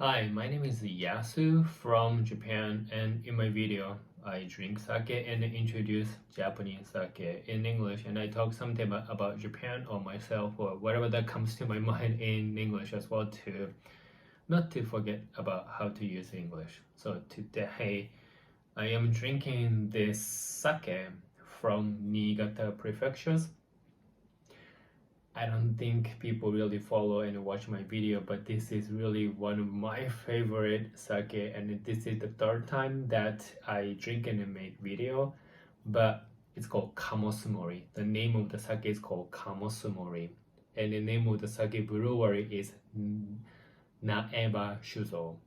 Hi, my name is Yasu from Japan, and in my video, I drink sake and introduce Japanese sake in English, and I talk something about Japan or myself or whatever that comes to my mind in English as well, to not to forget about how to use English. So today, I am drinking this sake from Niigata prefectures. I don't think people really follow and watch my video, but this is really one of my favorite sake, and this is the third time that I drink and make video, but it's called kamosumori. The name of the sake is called kamosumori, and the name of the sake brewery is naebashuzo.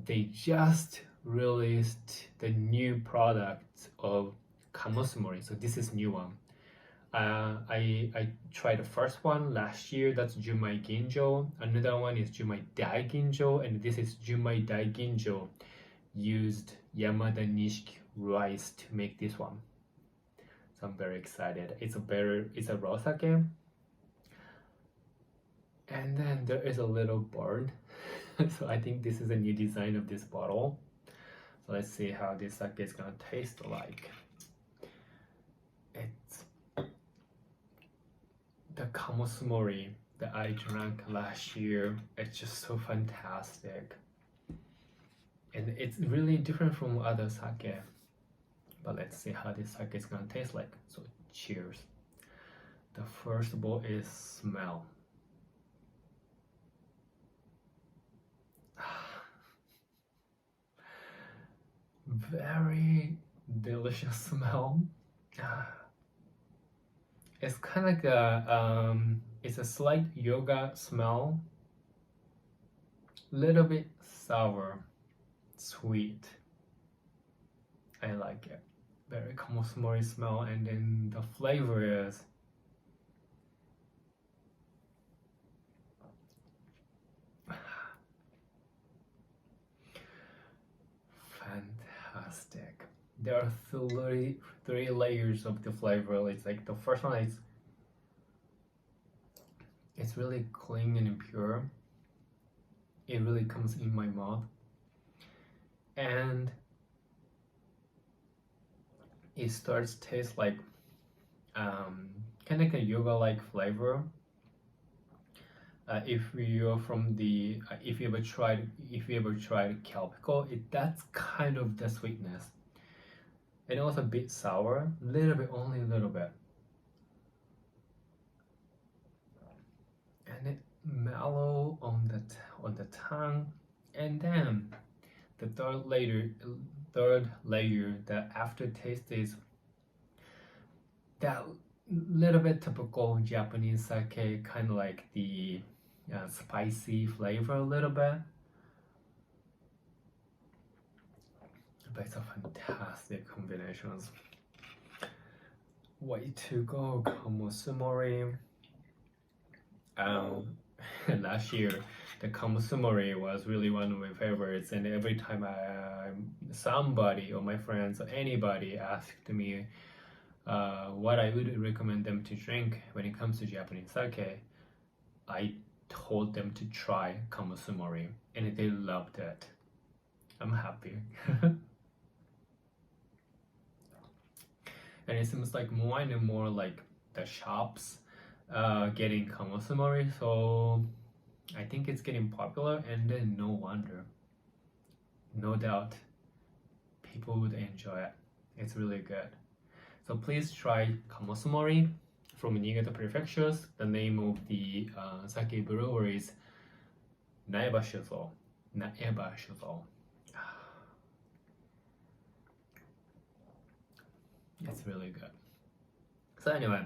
They just released the new product of kamosumori, so this is new one. I tried the first one last year, that's junmaidaiginjo. Another one is junmaidaiginjo, and this is junmaidaiginjo used yamadanishiki rice to make this one. So I'm very excited. It's a raw sake. And then there is a little bird. So I think this is a new design of this bottle. So let's see how this sake is gonna taste like. It's the kamosumori that I drank last year. It's just so fantastic, and it's really different from other sake. But let's see how this sake is gonna taste like. So cheers. The first bowl is smell. Very delicious smell. It's kind of like it's a slight yogurt smell, little bit sour, sweet. I like it. Very kamosumori smell, and then the flavor is fantastic. There are three layers of the flavor. It's like the first one is it's really clean and pure. It really comes in my mouth, and it starts to taste like kind of like a yoga-like flavor. If you're from the if you ever tried calpico, that's kind of the sweetness. And also a bit sour, little bit, only a little bit, and it mellow on the tongue. And then the third layer, the aftertaste is that little bit typical Japanese sake, kind of like the spicy flavor a little bit. But it's a fantastic combinations. Way to go, kamosumori. Last year, the kamosumori was really one of my favorites, and every time somebody or my friends or anybody asked me what I would recommend them to drink when it comes to Japanese sake, I told them to try kamosumori, and they loved it. I'm happy. And it seems like more and more like the shops getting kamosumori, so I think it's getting popular, and then no wonder, no doubt people would enjoy it. It's really good. So please try kamosumori from Niigata prefectures. The name of the sake brewery is naebashuzo. It's really good. So anyway,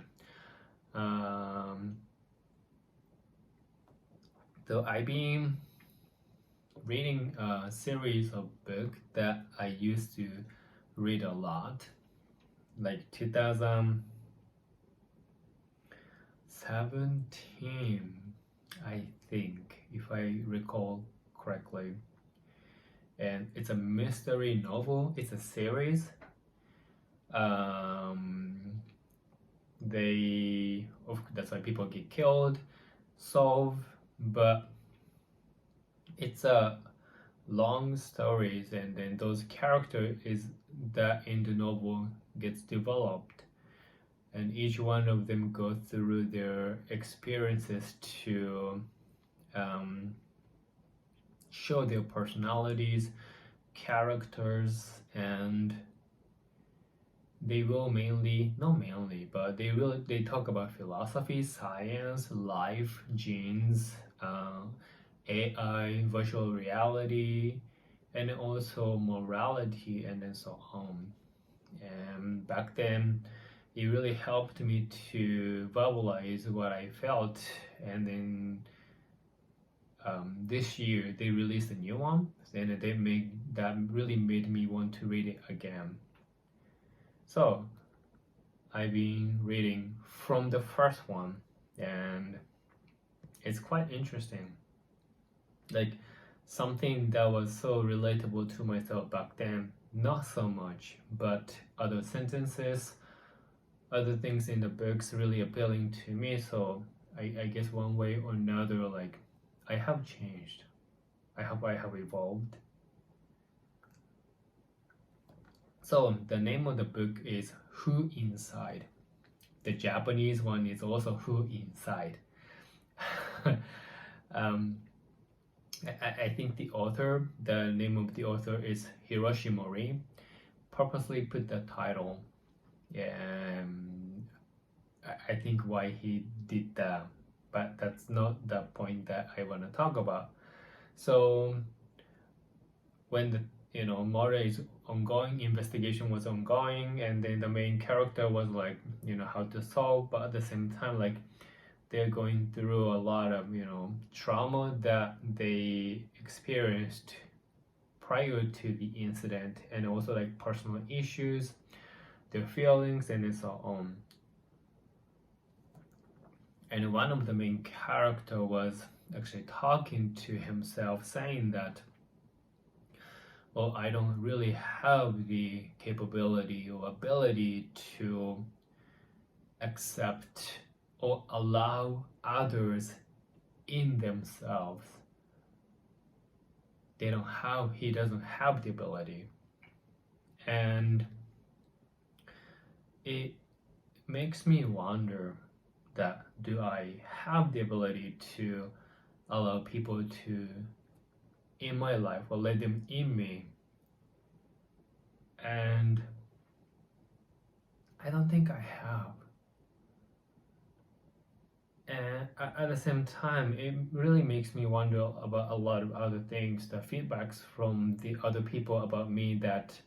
so I've been reading a series of books that I used to read a lot, like 2017, I think, if I recall correctly. And it's a mystery novel. It's a series. That's why people get killed, solve, but it's a long stories, and then those character is that in the novel gets developed, and each one of them go through their experiences to show their personalities, characters, and they will mainly, not mainly, but they talk about philosophy, science, life, genes, AI, virtual reality, and also morality, and then so on. And back then, it really helped me to verbalize what I felt. And then this year they released a new one, and that really made me want to read it again. So I've been reading from the first one, and it's quite interesting. Like something that was so relatable to myself back then, not so much, but other sentences, other things in the books really appealing to me. So I guess one way or another, like I have changed. I have evolved. So the name of the book is Who Inside. The Japanese one is also Who Inside. I think the name of the author is Hiroshi Mori, purposely put the title. I think why he did that, but that's not the point that I want to talk about. So when the Mori's ongoing investigation was ongoing, and then the main character was like how to solve, but at the same time like they're going through a lot of trauma that they experienced prior to the incident, and also like personal issues, their feelings, and so on. And one of the main character was actually talking to himself, saying that, well, I don't really have the capability or ability to accept or allow others in themselves. He doesn't have the ability. And it makes me wonder that do I have the ability to allow people to in my life or let them in me? And I don't think I have. And at the same time, it really makes me wonder about a lot of other things, the feedbacks from the other people about me, that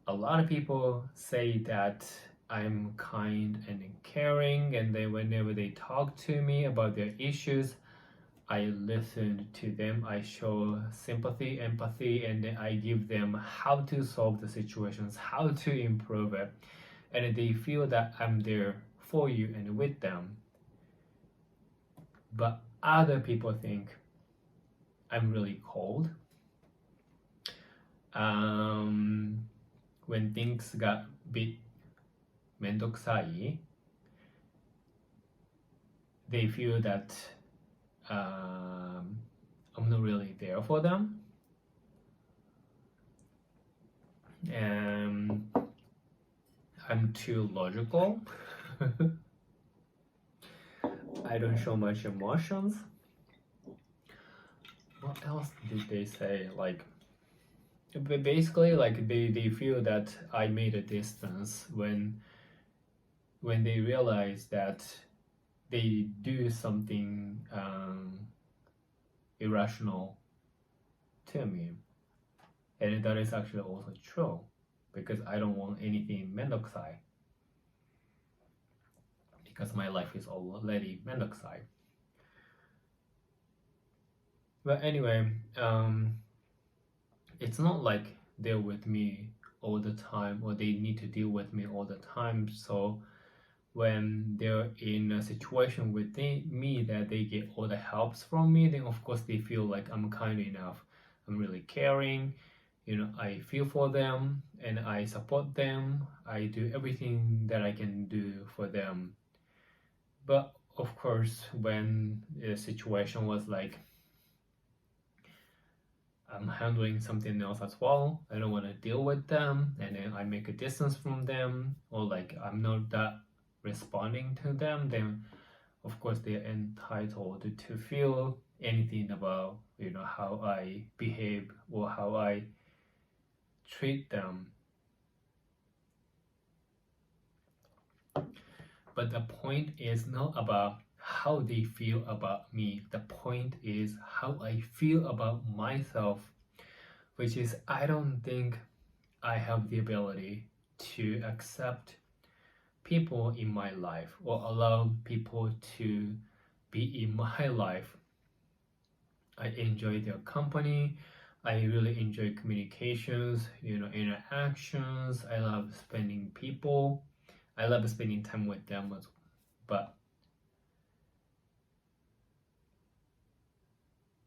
a lot of people say that I'm kind and caring, and then whenever they talk to me about their issues, I listen to them, I show sympathy, empathy, and then I give them how to solve the situations, how to improve it, and they feel that I'm there for you and with them. But other people think I'm really cold. When things got a bit めんどくさい, they feel that I'm not really there for them, and I'm too logical. I don't show much emotions. What else did they say? Like, basically, like they feel that I made a distance when they realize that they do something irrational to me, and that is actually also true, because I don't want anything めんどくさい, because my life is already めんどくさい. But anyway, it's not like they're with me all the time, or they need to deal with me all the time. So when they're in a situation with me that they get all the helps from me, then of course they feel like I'm kind enough, I'm really caring, I feel for them and I support them, I do everything that I can do for them. But of course, when the situation was like I'm handling something else as well. I don't want to deal with them, and then I make a distance from them, or like I'm not that responding to them, then of course they're entitled to feel anything about how I behave or how I treat them. But the point is not about how they feel about me. The point is how I feel about myself, which is I don't think I have the ability to accept people in my life or allow people to be in my life. I enjoy their company. I really enjoy communications, interactions. I love spending people. I love spending time with them, but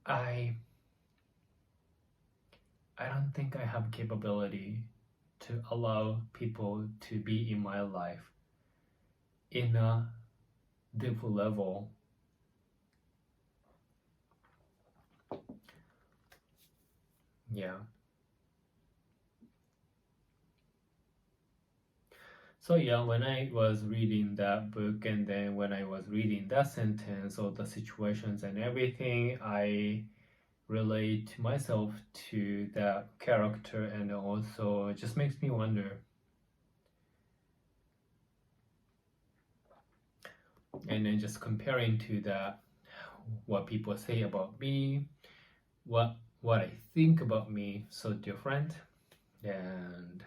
I don't think I have capability to allow people to be in my life in a deep level. Yeah. So yeah, when I was reading that book and then when I was reading that sentence or the situations and everything, I relate myself to that character, and also it just makes me wonder. And then just comparing to that, what people say about me, what I think about me, so different, and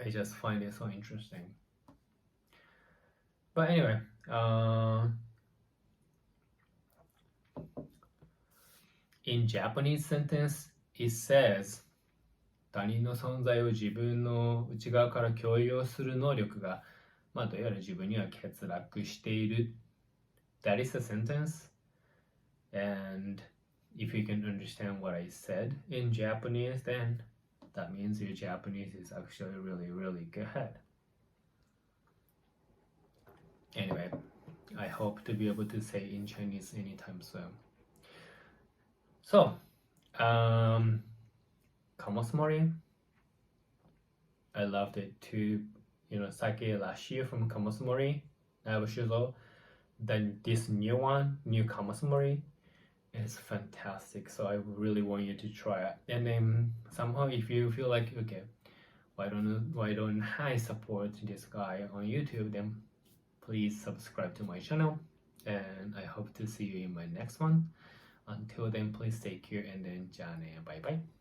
I just find it so interesting. But anyway, in Japanese sentence, it says 他人の存在を自分の内側から共有する能力が、どうやら自分には欠落している。That is the sentence. And if you can understand what I said in Japanese, then that means your Japanese is actually really, really good. Anyway, I hope to be able to say in Chinese anytime soon. So, kamosumori. I loved it too. Sake last year from Kamosumori, naebashuzo. Then this new one, new Kamosumori, is fantastic. So I really want you to try it. And then somehow, if you feel like, okay, why don't I support this guy on YouTube? Then please subscribe to my channel, and I hope to see you in my next one. Until then, please take care, and then じゃあね、バイバイ。